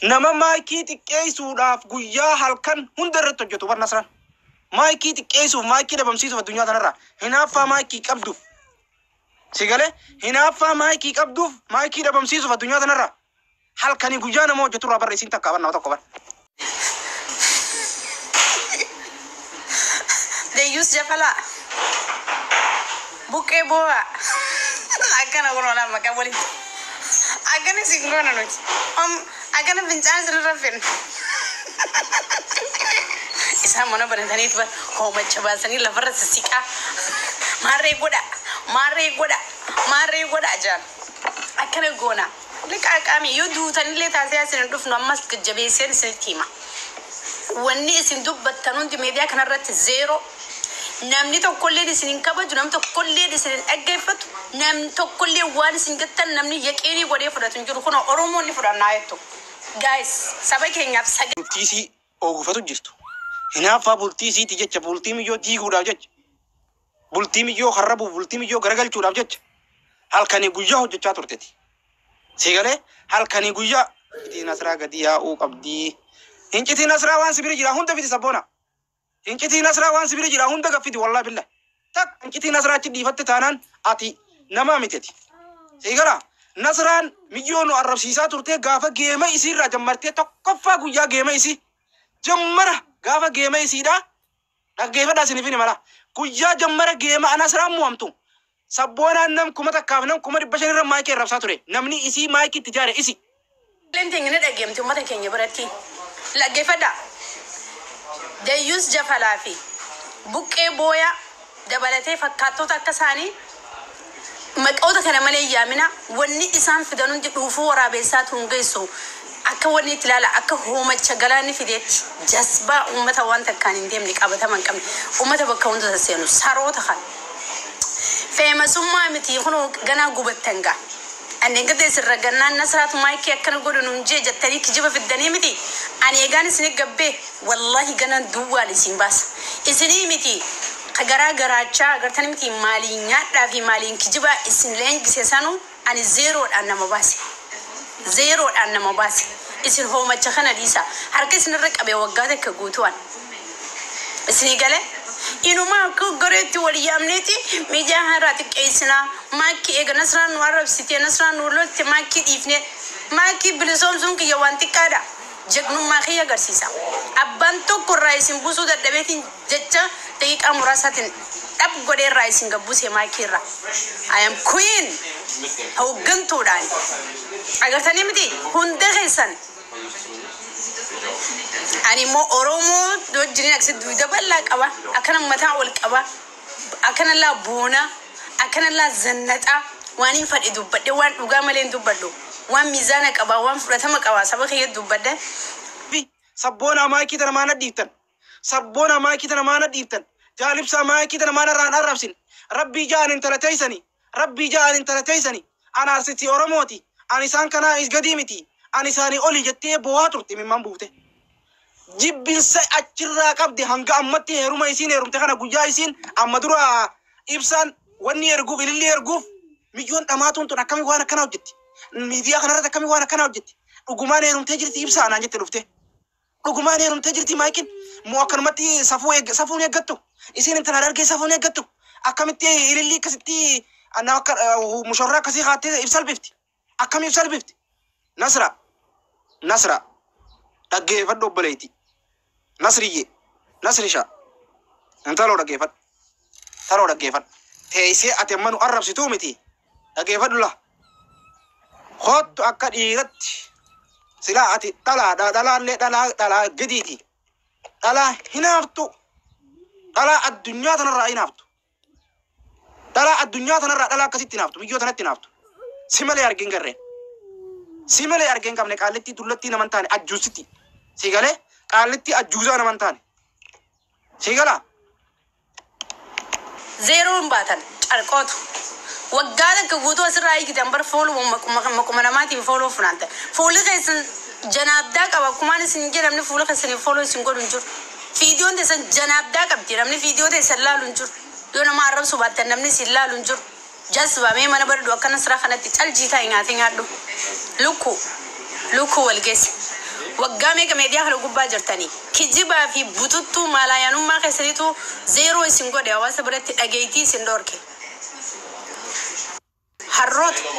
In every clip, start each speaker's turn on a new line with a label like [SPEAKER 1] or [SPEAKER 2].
[SPEAKER 1] nama maayikii xiqqeessuudhaaf guyyaa halkan hunda irratti hojjetu bar Nasraan. Maayikii xiqqeessuuf maayikii dhabamsiisuuf addunyaa kanarraa hinaaffaa maayikii qabduuf sigalee hinaaffaa maayikii qabduuf maayikii dhabamsiisuuf addunyaa kanarraa halkanii guyyaa nama hojjetu irraa barra isin takka nama tokko bar.
[SPEAKER 2] They use Jafala. Buke boa. Agana gonna maka wali. Agana singona no. Agana bincan rafin. Isa mana berantani itu homa coba sani lavar sesika. Mare goda aja. Agana gona. Leka kami yudu tani leta saya sini duf namas kejabe sen setima. Wani isin dub battanun di media kana rat zero. Namni to kolle di sinin kabaju nam to kolle di sinin aggefatu nam to kolle wani sin gattan namni yaqini gode fudatun jiru kono oromo ni fudan nayeto guys sabake ngap sag
[SPEAKER 1] tisi ogufatu jirtu hinaafa bultisi ti jecha bultimi yo diiguudhaaf jecha bultimi yo kharabu bultimi yo garagalchuudhaaf jecha halkani guyyaa hojjechaa turteeti sigale halkani guyyaa iti nasraa gadi yaa'uu qabdi hinciti nasraa waan sibiri jira hunda fiti sabona hinciti nasraa waan sibiri jira hunda gaffiti wallahi billah tak hinciti nasraa chi diifatte taanaan ati nama miteti sigala nasraan mijoonu arrabsiisaa turte gaafa geema isiirraa jammartee tokkoffaa guyyaa geema isii jammara gaafa geema isiidha dhaggeeffadhaa sinifini mala guyyaa jammara geema nasraan mu'amtu sabboonaan nam kuma takkaaf nam kuma 500 irra maayikii arrabsaa ture namni isii maayikii itti jaare isi
[SPEAKER 2] lentengine dhaggeemti ummata keenya biratti dhaggeeffadhaa. They use Jafalafi. Buke boya dabalate fakkaatota akka isaanii maqoota kana malee yaamina wanni isaan fidanun dhuufuu waraabessaa tungeessu akka wanni itti ilaala akka hoomacha galaanni fideetti jasbaa ummata waan takkaan hin deemne qabataman qabne ummata bakka hunda seenu saroota kan feemasummaa miti kun ganaa gubattan gaa ani gade sirra gannaan nasraatu maayikii akkana godhun unjee jettanii kijiba fiddanii miti ani egaan isin gabbe wallahi ganan duwwaan isin baas isinii miti kagara garacha agartani miti maaliin nyaadhaa fi maaliin kijiba isin leengise sanu ani zeroodhaan nama baase isin hoomacha kana dhiisa harka isin irra qabee waggaa takka guutuwaan isinii gale inuma akka gareetti wali yaamneeti miidiyaa haaraa xiqqeessinaa maakii eega nasraan nu arrabsitee nasraan nu lolte maakii dhiifne maakii bilisoomsuun kiyya waan xiqqaadha jegnummaa kiyya agarsiisa abbaan tokko irraa isin buusuu dadhabeetiin jecha daqiiqaa muraasaatiin dhab godhee irraa isin gabbusee maakii irraa I am queen hooggantuudhaan agartanii miti hunda keessan ani mo oromo dojjini aksi duida balla qaba akana mata wal qaba akana la bona akana la zannata wani fadi dubbade wan duga malen dubbado wan mizana qaba wan furatama qaba sabaka yed dubbade
[SPEAKER 1] sabbona maaki tan mana diftan sabbona maaki tan mana diftan jalib sa maaki tan mana ran arabsin rabbi jaan talataysani ana siti oromoti ani san kana is gadimiti ani sani oli jette boaturti mimman buute jibbin sai achirra qabdi hanga ammatti heruma isin herumte kana guyyaa isin ammadura ibsan wanni erguuf ililli erguuf mijoon dhamaatuun tun akkami waan akkana hojjetti miidiyaa kanarratti akkami waan akkana hojjetti dhugumaan herumtee jirti ibsaa naan jette dhufte dhugumaan herumtee jirti maayikin moo akkanumatti safuun eeggattu isin intala dargee safuun eeggattu akkamitti ililli akkasitti mushorraa akkasii haattee ibsalbifti akkami ibsalbifti nasra dhaggeeffadhu obboleeyti nasrisha taloo dhaggeeffadhu teessee ati amma nu arrabsituu miti dhaggeeffadhu la hottu akka dhiiratti silaa ati dhalaallee dhalaa gadiiti dhalaa hinaaftu dhalaa addunyaa tanarraa hinaaftu dhalaa addunyaa tanarraa dhalaa akkasitti hinaaftu biyyoo tanatti hinaaftu si malee argin garreen si malee argin qabne qaallitti dullattii naman taane ajjuusitti si galee qaallitti ajjuusaa naman taane si galaa zeroon baatan carqootu waggaada ka guutuu asirraa hiikitan bar fooluu makuma namaatiin fooluu funaanta foolii keessan janaabdaa qaba kumaan isin jedhamni fuula keessanii fooluu isin godhu hin jiru fiidiyoon teessan janaabdaa qabdi namni fiidiyoo teessan laalu hin jiru yoo nama arrabsu baattan namni isin laalu hin jiru jasbamee mana bareedu akkana siraa kanatti caljiitaa nyaatee nyaadhu lukkuu walgeessi
[SPEAKER 2] وقامي كميديا خلو قبا جرتني كجيبا في بوتوتو مالايانو ما خسريتو زيرو سنقو ديوا سبرت اجيتي سندوركي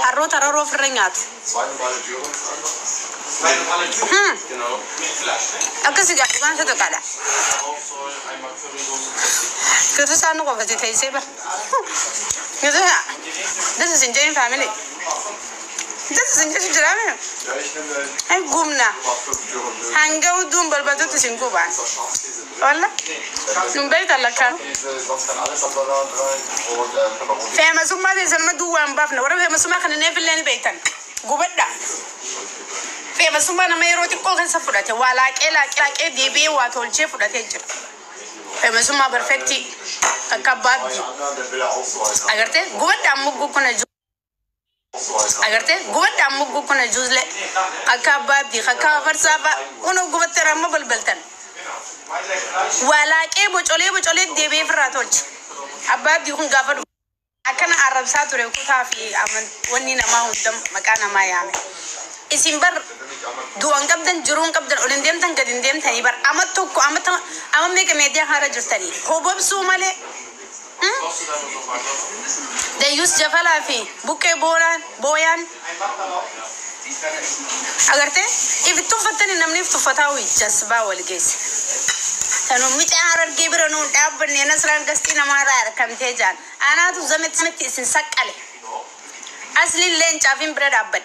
[SPEAKER 2] حروت هررو في الرنات أكسي قاعد كمان شو تقعد كده سانو قفتي تيسيبا كده ده سنجين فاميلي ده سنجين جرامي هاي قومنا هنجو دوم بالبدو تسنجو بان والله نبيت الله كان فهم سوما دي سلمى دوام بافنا ورا فهم سوما خلينا نفل لين بيتن قبضة فهم سوما نما يروتي كل خن سفرته ولا كلا دي بي واتول شيء فرته جر فهم سوما برفكتي كباب أغرته قبضة أمك كنا أغرته قبضة أمك كنا جوزله كباب دي كباب فرسابا ونو قبضة ترى ما بلبلتن ولا كي بوچولي دي بي فراتولش أباب دي كون غافر أكن عرب ساتوري وكتها في أمن ونينا ما هو دم مكانه ما يعمل اسم بر دوان كبدن جرون كبدن أولنديم تن كدنديم تاني بر أمت ميك ميديا هارا جرتني هو باب سومالي ده يوس جفلا في بوكي بويان أغرته إفتو فتني نمني فتو فتاوي جسبا والجيس كانوا متعارر كبرنا ونتعبني نسران قستينا ما رأي كم تيجان أنا تو زمت إسنسك عليه أصلي لين شافين برد أبد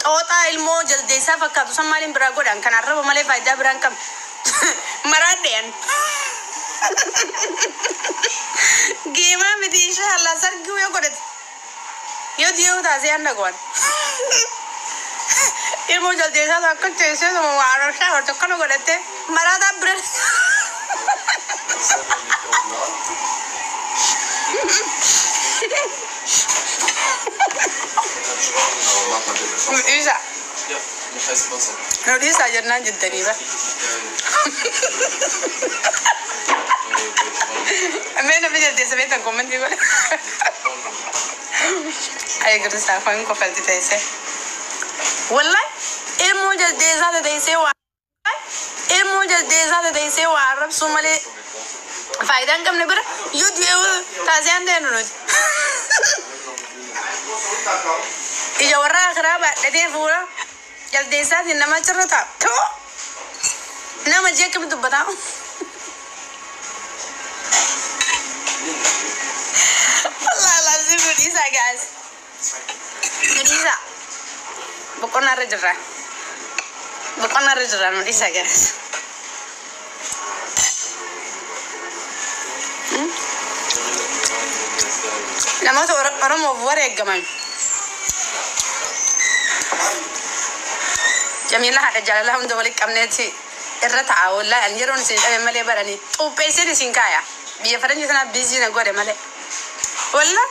[SPEAKER 2] أوتا المو جلدي سافك كاتو سمالين براغو دان كان عرب مالي فايدة برانكم مرادين جيما بدي إن شاء الله سرقو يقولت يو تازيان نقول المو جلدي سافك كنت يسوي ما عارف شو تكونوا قولت مرادا برد Isa. Isa jangan jadi ni ba. Ambil nak jadi sebentar komen juga. Ayo kita sahkan kau faham tidak sih? Wallah, ilmu jadi zat dari sewa. Ilmu jadi zat dari sewa. Arab Somali. Faidan kam nebera. Yud tazian deh nunut. Ija warra kharaba dade fura jalde sa din nama charata to nama je kam to batao Allah lazim Isa guys Isa bokona rejra no Isa guys nama to orang mau buat gaman جميلة هذا جلالة هم دولك كمنتي الرتعة ولا أن يرون سين ملء براني أو بيسين سينكايا بيفرني سنا بيزي نقول ملء ولا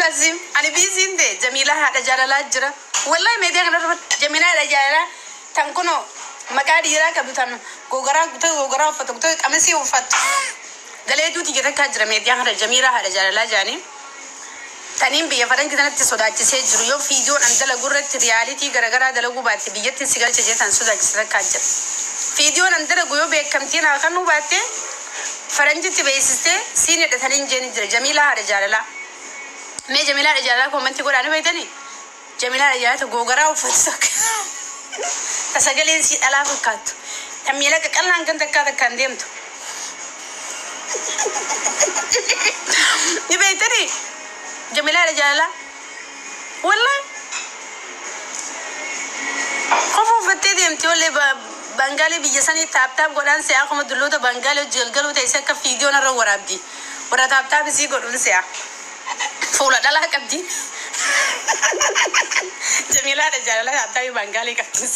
[SPEAKER 2] لازم أنا بيزين ده جميلة هذا جلالة جرا والله ميديا كنا جميلة هذا جلالة تنكونو مكان يرا كبتان غوغرا فتوتو أمسي وفت قال دوتي كده كاجر ميديا هذا جميلة هذا جلالة جاني تانيم بيفرن كده نتسودا تسجل يوم فيديو أندلا قررت رياليتي غرغرة دلوا باتي بيجت سيجال تجي تنسودا كسر كاجر فيديو أندلا قيو بكمتين أكنو باتي فرنجي تبيسته سينة تثنين جميلة هذا جلالة मैं जमीला इजाज़त को मंत्री को रानी बैठे नहीं जमीला इजाज़त को गोगरा उफसक तसगले इसी अलावा काट तमिला के कल अंकन तक का कंदेम तो ये बैठे नहीं जमीला इजाज़त वल्ला खौफ फते देम तो ले बंगाली बिजसानी ताप ताप गोलान से आँखों में दुल्लो तो बंगाली जलगलू तो ऐसा का वीडियो ना रो वराब दी वरा ताप ताप इसी गोलून से आ فولا لا كبدي جميلة رجال لا أبدأ ببنغالي كبدي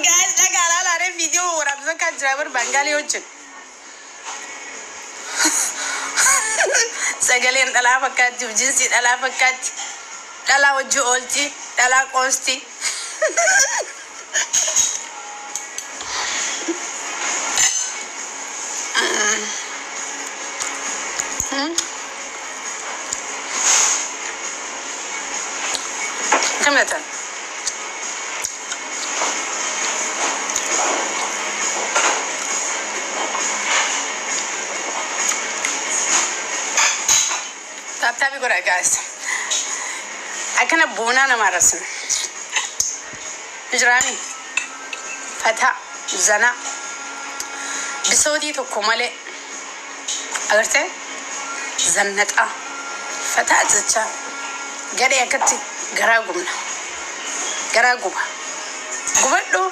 [SPEAKER 2] guys لا قال لا رأي فيديو ورابزون كان درايفر بنغالي وجن سجلين لا فكات جنسي لا فكات لا وجه أولتي لا قوستي كم لتن تابي قرأ guys أكنا بونا نمارسنا إجرامي فتح زنا بسودي تكمله أغرته زنت فتح زتشا قال يا كتي غراغمنا غراغوبا غبدو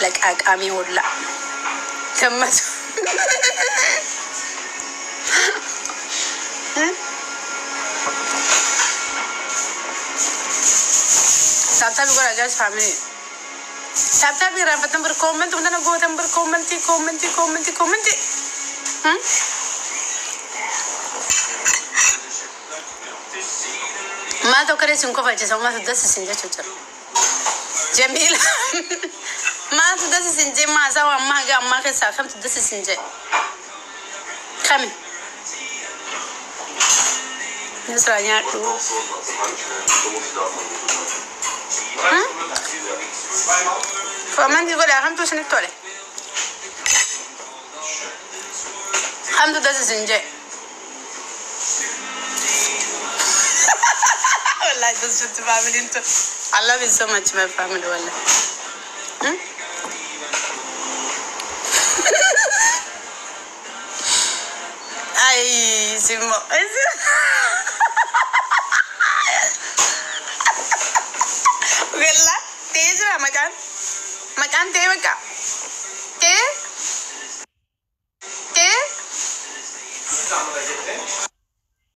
[SPEAKER 2] لك أقامي ولا تمت Tap juga raja family. Tap juga rapat nomor komen tu, mana go nomor komenti. Ma tu kerja sungguh baca sama tu dah sesinja cucur. Jamil, ma tu dah sesinja masa amma ke sakam tu dah sesinja. Kami. Nasranya tu. فمن يقول يا خمسة سنة تولي خمسة دس سنجة والله this is family into I love you so much my family والله أي سيمو والله तेज रहा मकान ते बका ते